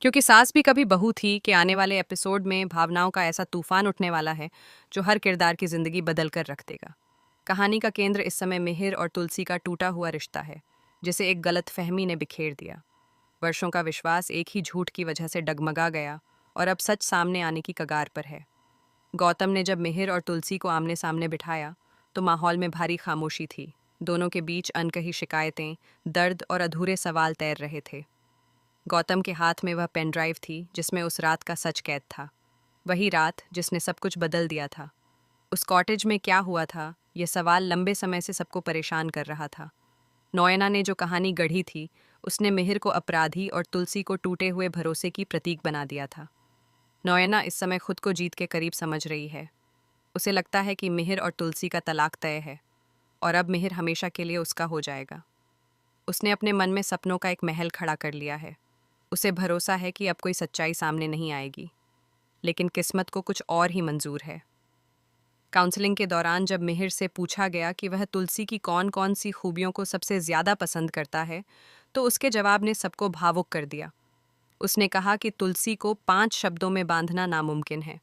क्योंकि सास भी कभी बहू थी कि आने वाले एपिसोड में भावनाओं का ऐसा तूफान उठने वाला है जो हर किरदार की जिंदगी बदल कर रख देगा। कहानी का केंद्र इस समय मिहिर और तुलसी का टूटा हुआ रिश्ता है, जिसे एक गलत फहमी ने बिखेर दिया। वर्षों का विश्वास एक ही झूठ की वजह से डगमगा गया और अब सच सामने आने की कगार पर है। गौतम ने जब मिहिर और तुलसी को आमने सामने बिठाया तो माहौल में भारी खामोशी थी। दोनों के बीच अनकही शिकायतें, दर्द और अधूरे सवाल तैर रहे थे। गौतम के हाथ में वह पेन ड्राइव थी जिसमें उस रात का सच कैद था। वही रात जिसने सब कुछ बदल दिया था। उस कॉटेज में क्या हुआ था, यह सवाल लंबे समय से सबको परेशान कर रहा था। नोएना ने जो कहानी गढ़ी थी, उसने मिहिर को अपराधी और तुलसी को टूटे हुए भरोसे की प्रतीक बना दिया था। नोएना इस समय खुद को जीत के करीब समझ रही है। उसे लगता है कि मिहिर और तुलसी का तलाक तय है और अब मिहिर हमेशा के लिए उसका हो जाएगा। उसने अपने मन में सपनों का एक महल खड़ा कर लिया है। उसे भरोसा है कि अब कोई सच्चाई सामने नहीं आएगी, लेकिन किस्मत को कुछ और ही मंजूर है। काउंसलिंग के दौरान जब मिहिर से पूछा गया कि वह तुलसी की कौन कौन सी खूबियों को सबसे ज्यादा पसंद करता है, तो उसके जवाब ने सबको भावुक कर दिया। उसने कहा कि तुलसी को 5 शब्दों में बांधना नामुमकिन है।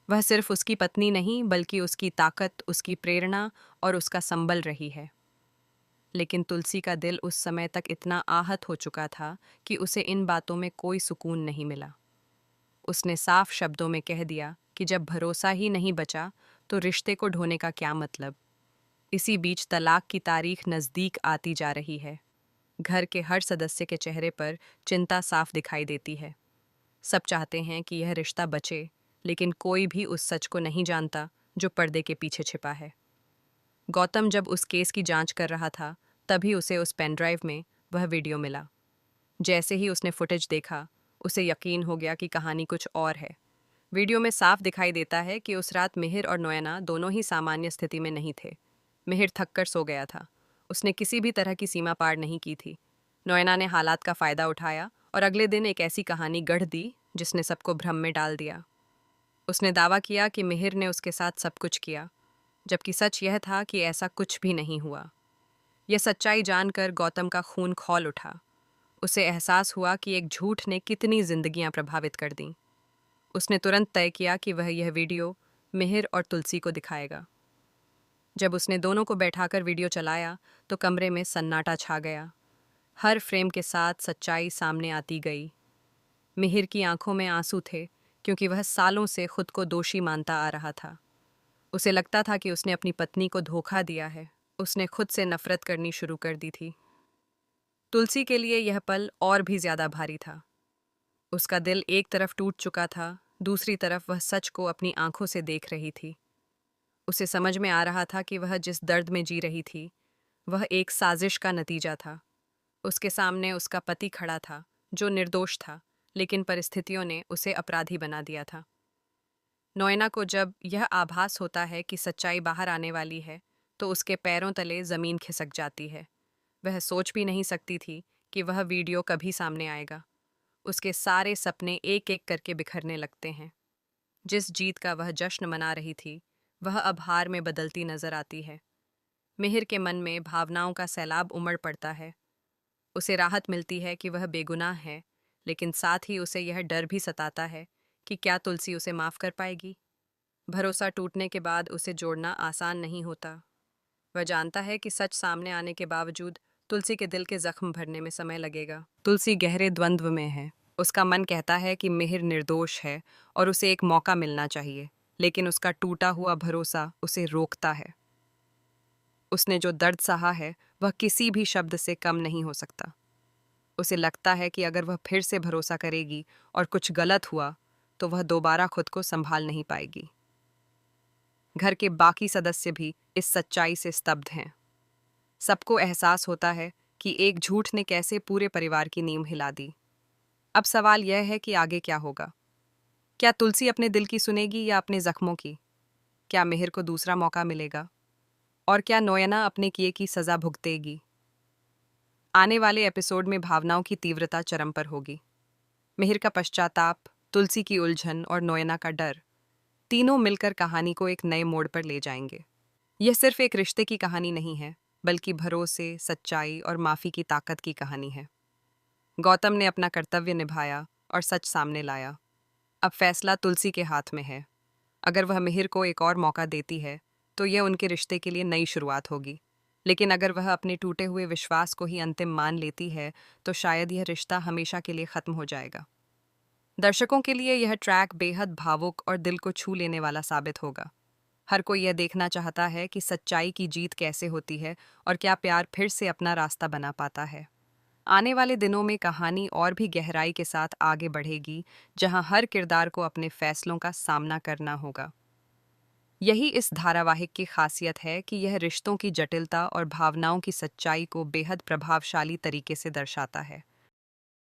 वह सिर्फ उसकी पत्नी नहीं, बल्कि उसकी ताकत, उसकी प्रेरणा और उसका संबल रही है। लेकिन तुलसी का दिल उस समय तक इतना आहत हो चुका था कि उसे इन बातों में कोई सुकून नहीं मिला। उसने साफ शब्दों में कह दिया कि जब भरोसा ही नहीं बचा तो रिश्ते को ढोने का क्या मतलब। इसी बीच तलाक की तारीख नज़दीक आती जा रही है। घर के हर सदस्य के चेहरे पर चिंता साफ दिखाई देती है। सब चाहते हैं कि यह रिश्ता बचे, लेकिन कोई भी उस सच को नहीं जानता जो पर्दे के पीछे छिपा है। गौतम जब उस केस की जांच कर रहा था, तभी उसे उस पेन ड्राइव में वह वीडियो मिला। जैसे ही उसने फुटेज देखा, उसे यकीन हो गया कि कहानी कुछ और है। वीडियो में साफ दिखाई देता है कि उस रात मिहिर और नोएना दोनों ही सामान्य स्थिति में नहीं थे। मिहिर थककर सो गया था। उसने किसी भी तरह की सीमा पार नहीं की थी। नोएना ने हालात का फायदा उठाया और अगले दिन एक ऐसी कहानी गढ़ दी जिसने सबको भ्रम में डाल दिया। उसने दावा किया कि मिहिर ने उसके साथ सब कुछ किया, जबकि सच यह था कि ऐसा कुछ भी नहीं हुआ। यह सच्चाई जानकर गौतम का खून खौल उठा। उसे एहसास हुआ कि एक झूठ ने कितनी जिंदगियां प्रभावित कर दीं। उसने तुरंत तय किया कि वह यह वीडियो मिहिर और तुलसी को दिखाएगा। जब उसने दोनों को बैठाकर वीडियो चलाया तो कमरे में सन्नाटा छा गया। हर फ्रेम के साथ सच्चाई सामने आती गई। मिहिर की आंखों में आंसू थे, क्योंकि वह सालों से खुद को दोषी मानता आ रहा था। उसे लगता था कि उसने अपनी पत्नी को धोखा दिया है। उसने खुद से नफरत करनी शुरू कर दी थी। तुलसी के लिए यह पल और भी ज्यादा भारी था। उसका दिल एक तरफ टूट चुका था, दूसरी तरफ वह सच को अपनी आंखों से देख रही थी। उसे समझ में आ रहा था कि वह जिस दर्द में जी रही थी, वह एक साजिश का नतीजा था। उसके सामने उसका पति खड़ा था, जो निर्दोष था, लेकिन परिस्थितियों ने उसे अपराधी बना दिया था। नोएना को जब यह आभास होता है कि सच्चाई बाहर आने वाली है, तो उसके पैरों तले जमीन खिसक जाती है। वह सोच भी नहीं सकती थी कि वह वीडियो कभी सामने आएगा। उसके सारे सपने एक एक करके बिखरने लगते हैं। जिस जीत का वह जश्न मना रही थी, वह अब हार में बदलती नजर आती है। मिहिर के मन में भावनाओं का सैलाब उमड़ पड़ता है। उसे राहत मिलती है कि वह बेगुनाह है, लेकिन साथ ही उसे यह डर भी सताता है कि क्या तुलसी उसे माफ कर पाएगी। भरोसा टूटने के बाद उसे जोड़ना आसान नहीं होता। वह जानता है कि सच सामने आने के बावजूद तुलसी के दिल के जख्म भरने में समय लगेगा। तुलसी गहरे द्वंद्व में है। उसका मन कहता है कि मिहिर निर्दोष है और उसे एक मौका मिलना चाहिए, लेकिन उसका टूटा हुआ भरोसा उसे रोकता है। उसने जो दर्द सहा है, वह किसी भी शब्द से कम नहीं हो सकता। उसे लगता है कि अगर वह फिर से भरोसा करेगी और कुछ गलत हुआ, तो वह दोबारा खुद को संभाल नहीं पाएगी। घर के बाकी सदस्य भी इस सच्चाई से स्तब्ध हैं। सबको एहसास होता है कि एक झूठ ने कैसे पूरे परिवार की नींव हिला दी। अब सवाल यह है कि आगे क्या होगा। क्या तुलसी अपने दिल की सुनेगी या अपने जख्मों की? क्या मिहिर को दूसरा मौका मिलेगा? और क्या नोएना अपने किए की सजा भुगतेगी? आने वाले एपिसोड में भावनाओं की तीव्रता चरम पर होगी। मिहिर का पश्चाताप, तुलसी की उलझन और नोएना का डर, तीनों मिलकर कहानी को एक नए मोड़ पर ले जाएंगे। यह सिर्फ एक रिश्ते की कहानी नहीं है, बल्कि भरोसे, सच्चाई और माफी की ताकत की कहानी है। गौतम ने अपना कर्तव्य निभाया और सच सामने लाया। अब फैसला तुलसी के हाथ में है। अगर वह मिहिर को एक और मौका देती है तो यह उनके रिश्ते के लिए नई शुरुआत होगी। लेकिन अगर वह अपने टूटे हुए विश्वास को ही अंतिम मान लेती है तो शायद यह रिश्ता हमेशा के लिए खत्म हो जाएगा। दर्शकों के लिए यह ट्रैक बेहद भावुक और दिल को छू लेने वाला साबित होगा। हर कोई यह देखना चाहता है कि सच्चाई की जीत कैसे होती है और क्या प्यार फिर से अपना रास्ता बना पाता है। आने वाले दिनों में कहानी और भी गहराई के साथ आगे बढ़ेगी, जहां हर किरदार को अपने फैसलों का सामना करना होगा। यही इस धारावाहिक की खासियत है कि यह रिश्तों की जटिलता और भावनाओं की सच्चाई को बेहद प्रभावशाली तरीके से दर्शाता है।